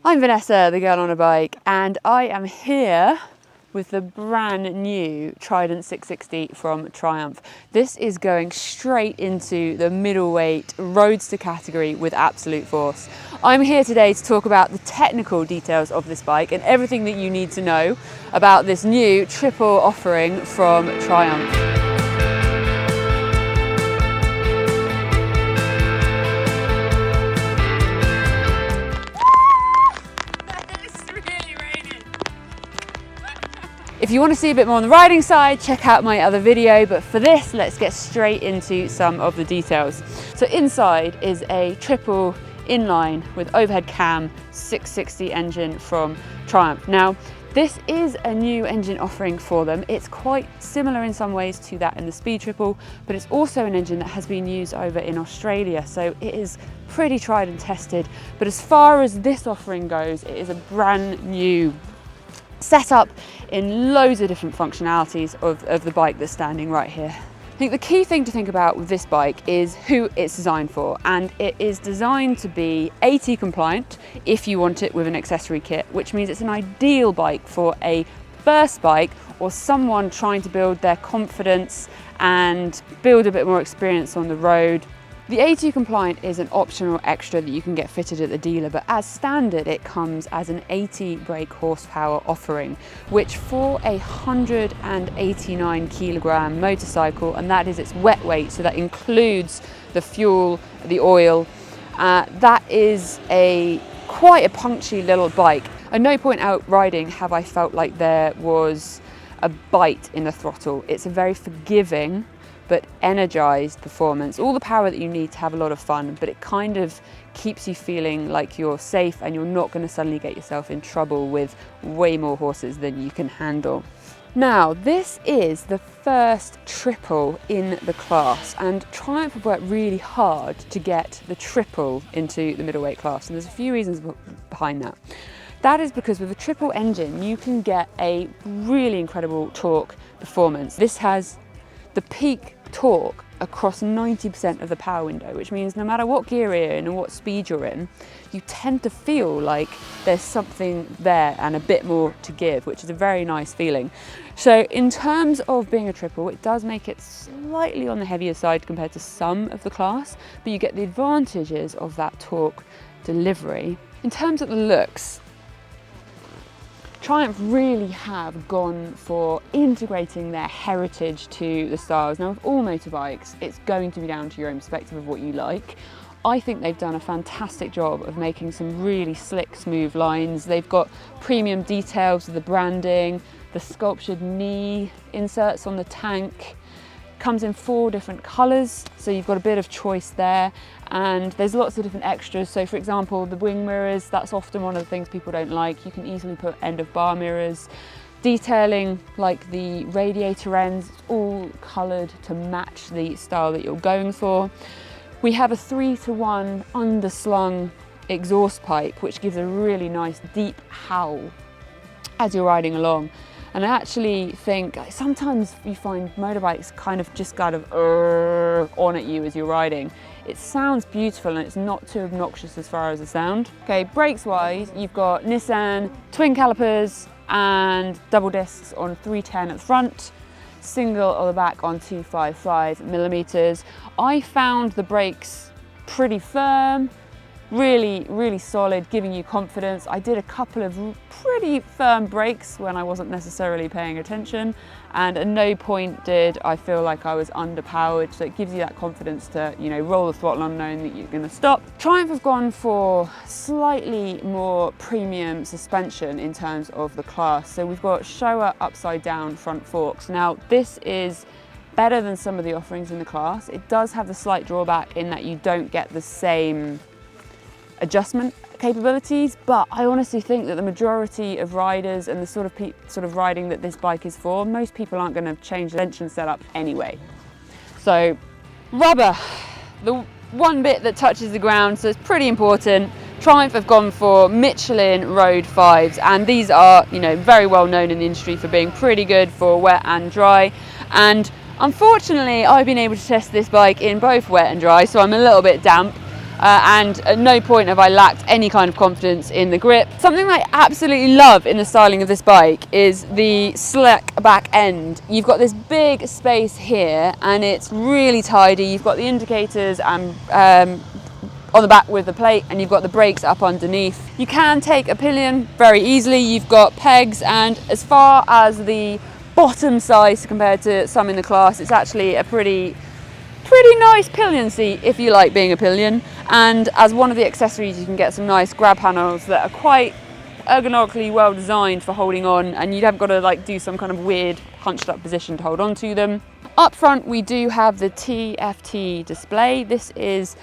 I'm Vanessa, the girl on a bike, and I am here with the brand new Trident 660 from Triumph. This is going straight into the middleweight roadster category with absolute force. I'm here today to talk about the technical details of this bike and everything that you need to know about this new triple offering from Triumph. If you want to see a bit more on the riding side, check out my other video, but for this, let's get straight into some of the details. So inside is a triple inline with overhead cam 660 engine from Triumph. Now, this is a new engine offering for them. It's quite similar in some ways to that in the Speed Triple, but it's also an engine that has been used over in Australia, so it is pretty tried and tested. But as far as this offering goes, it is a brand new setup in loads of different functionalities of the bike that's standing right here. I think the key thing to think about with this bike is who it's designed for, and it is designed to be AT compliant if you want it with an accessory kit, which means it's an ideal bike for a first bike or someone trying to build their confidence and build a bit more experience on the road. The AT compliant is an optional extra that you can get fitted at the dealer, but as standard it comes as an 80 brake horsepower offering, which for a 189 kilogram motorcycle, and that is its wet weight, so that includes the fuel, the oil, that is quite a punchy little bike. At no point out riding have I felt like there was a bite in the throttle. It's a very forgiving but energized performance, all the power that you need to have a lot of fun, but it kind of keeps you feeling like you're safe and you're not going to suddenly get yourself in trouble with way more horses than you can handle. Now, this is the first triple in the class, and Triumph have worked really hard to get the triple into the middleweight class, and there's a few reasons behind that. That is because with a triple engine, you can get a really incredible torque performance. This has the peak torque across 90% of the power window, which means no matter what gear you're in and what speed you're in, you tend to feel like there's something there and a bit more to give, which is a very nice feeling. So in terms of being a triple, it does make it slightly on the heavier side compared to some of the class, but you get the advantages of that torque delivery. In terms of the looks, Triumph really have gone for integrating their heritage to the styles. Now, with all motorbikes, it's going to be down to your own perspective of what you like. I think they've done a fantastic job of making some really slick, smooth lines. They've got premium details of the branding, the sculptured knee inserts on the tank. Comes in 4 different colours, so you've got a bit of choice there, and there's lots of different extras. So for example, the wing mirrors, that's often one of the things people don't like. You can easily put end of bar mirrors. Detailing like the radiator ends, it's all coloured to match the style that you're going for. We have a 3-to-1 underslung exhaust pipe, which gives a really nice deep howl as you're riding along. And I actually think sometimes you find motorbikes kind of just kind of on at you as you're riding. It sounds beautiful and it's not too obnoxious as far as the sound. Okay, brakes wise, you've got Nissan twin calipers and double discs on 310 at the front, single on the back on 255 millimeters. I found the brakes pretty firm, really solid, giving you confidence. I did a couple of pretty firm brakes when I wasn't necessarily paying attention, and at no point did I feel like I was underpowered, so it gives you that confidence to, you know, roll the throttle on knowing that you're going to stop. Triumph have gone for slightly more premium suspension in terms of the class. So we've got Showa upside down front forks. Now this is better than some of the offerings in the class. It does have the slight drawback in that you don't get the same adjustment capabilities, but I honestly think that the majority of riders and the sort of riding that this bike is for, most people aren't going to change the suspension setup anyway. So rubber, the one bit that touches the ground, so it's pretty important. Triumph have gone for Michelin Road 5s, and these are, you know, very well known in the industry for being pretty good for wet and dry. And unfortunately, I've been able to test this bike in both wet and dry, so I'm a little bit damp. and at no point have I lacked any kind of confidence in the grip. Something I absolutely love in the styling of this bike is the slick back end. You've got this big space here and it's really tidy. You've got the indicators and on the back with the plate, and you've got the brakes up underneath. You can take a pillion very easily. You've got pegs, and as far as the bottom size compared to some in the class, it's actually a pretty nice pillion seat if you like being a pillion. And as one of the accessories, you can get some nice grab handles that are quite ergonomically well designed for holding on, and you haven't got to like do some kind of weird hunched up position to hold on to them. Up front we do have the Tft Display. This is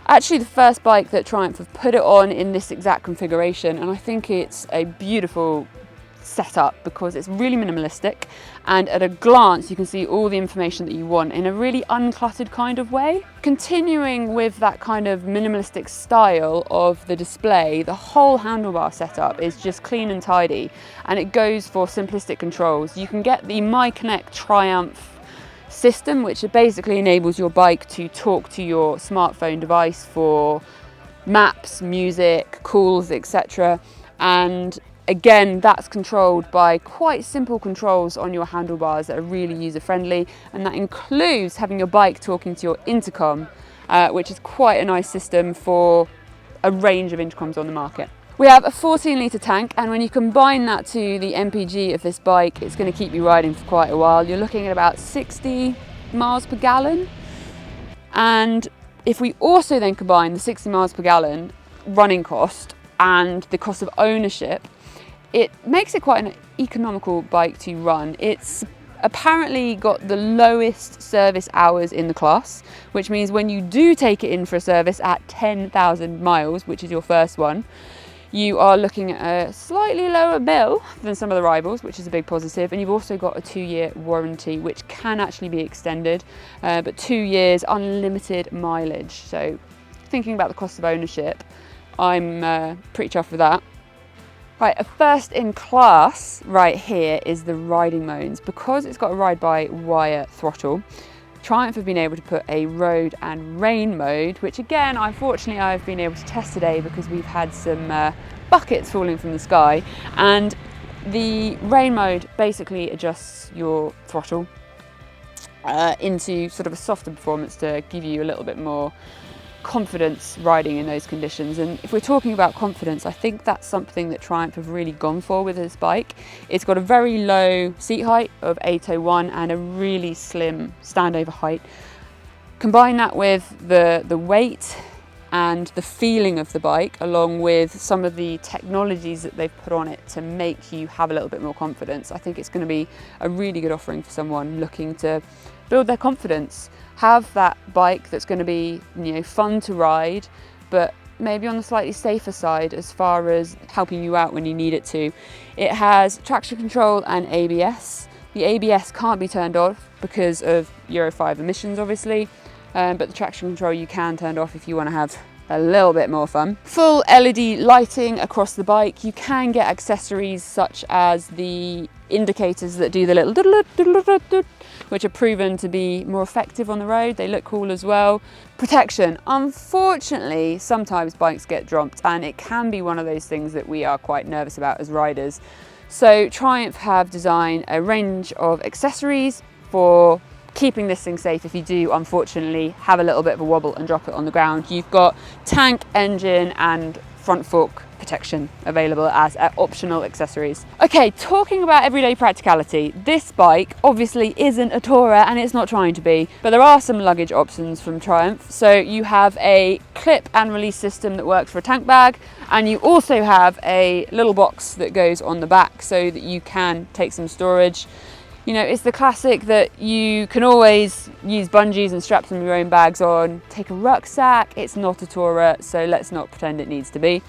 actually the first bike that Triumph have put it on in this exact configuration, and I think it's a beautiful setup because it's really minimalistic, and at a glance you can see all the information that you want in a really uncluttered kind of way. Continuing with that kind of minimalistic style of the display, the whole handlebar setup is just clean and tidy, and it goes for simplistic controls. You can get the MyConnect Triumph system, which basically enables your bike to talk to your smartphone device for maps, music, calls, etc. And again, that's controlled by quite simple controls on your handlebars that are really user friendly, and that includes having your bike talking to your intercom, which is quite a nice system for a range of intercoms on the market. We have a 14-litre tank, and when you combine that to the MPG of this bike, it's going to keep you riding for quite a while. You're looking at about 60 miles per gallon. And if we also then combine the 60 miles per gallon running cost and the cost of ownership, it makes it quite an economical bike to run. It's apparently got the lowest service hours in the class, which means when you do take it in for a service at 10,000 miles, which is your first one, you are looking at a slightly lower bill than some of the rivals, which is a big positive. And you've also got a 2-year warranty, which can actually be extended, but 2 years unlimited mileage. So thinking about the cost of ownership, I'm pretty chuffed with that. Right, a first in class right here is the riding Moans. Because it's got a ride-by-wire throttle, Triumph have been able to put a road and rain mode, which again, unfortunately, I've been able to test today because we've had some buckets falling from the sky. And the rain mode basically adjusts your throttle into sort of a softer performance to give you a little bit more confidence riding in those conditions. And if we're talking about confidence, I think that's something that Triumph have really gone for with this bike. It's got a very low seat height of 801 and a really slim standover height. Combine that with the weight and the feeling of the bike, along with some of the technologies that they've put on it to make you have a little bit more confidence. I think it's going to be a really good offering for someone looking to build their confidence, have that bike that's going to be, you know, fun to ride, but maybe on the slightly safer side as far as helping you out when you need it to. It has traction control and ABS. The ABS can't be turned off because of Euro 5 emissions, obviously, but the traction control you can turn off if you want to have a little bit more fun. Full LED lighting across the bike. You can get accessories such as the indicators that do the little which are proven to be more effective on the road. They look cool as well. Protection. Unfortunately, sometimes bikes get dropped, and it can be one of those things that we are quite nervous about as riders. So Triumph have designed a range of accessories for keeping this thing safe if you do unfortunately have a little bit of a wobble and drop it on the ground. You've got tank, engine and front fork protection available as optional accessories. Okay, talking about everyday practicality, this bike obviously isn't a tourer and it's not trying to be, but there are some luggage options from Triumph. So you have a clip and release system that works for a tank bag, and you also have a little box that goes on the back so that you can take some storage. You know, it's the classic that you can always use bungees and strap some of your own bags on, take a rucksack. It's not a tourer, so let's not pretend it needs to be.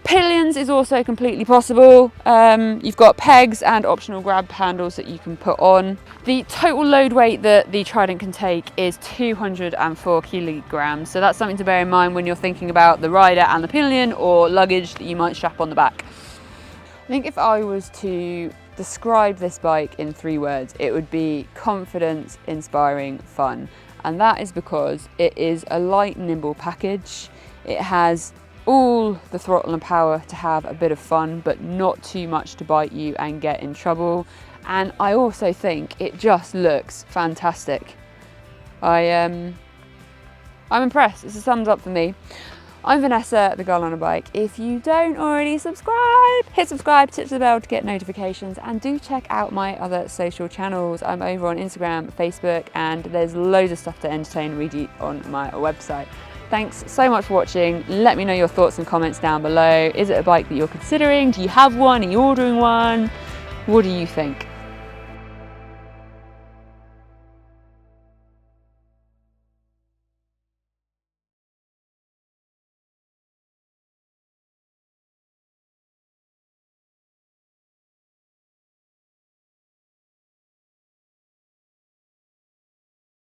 Pillions is also completely possible. You've got pegs and optional grab handles that you can put on. The total load weight that the Trident can take is 204 kilograms, so that's something to bear in mind when you're thinking about the rider and the pillion or luggage that you might strap on the back. I think if I was to describe this bike in 3 words, it would be confidence, inspiring, fun. and that is because it is a light, nimble package. It has all the throttle and power to have a bit of fun, but not too much to bite you and get in trouble. And I also think it just looks fantastic. I'm impressed. It's a thumbs up for me. I'm Vanessa, the girl on a bike. If you don't already subscribe, hit subscribe, tip the bell to get notifications, and do check out my other social channels. I'm over on Instagram, Facebook, and there's loads of stuff to entertain and read you on my website. Thanks so much for watching. Let me know your thoughts and comments down below. Is it a bike that you're considering? Do you have one? Are you ordering one? What do you think?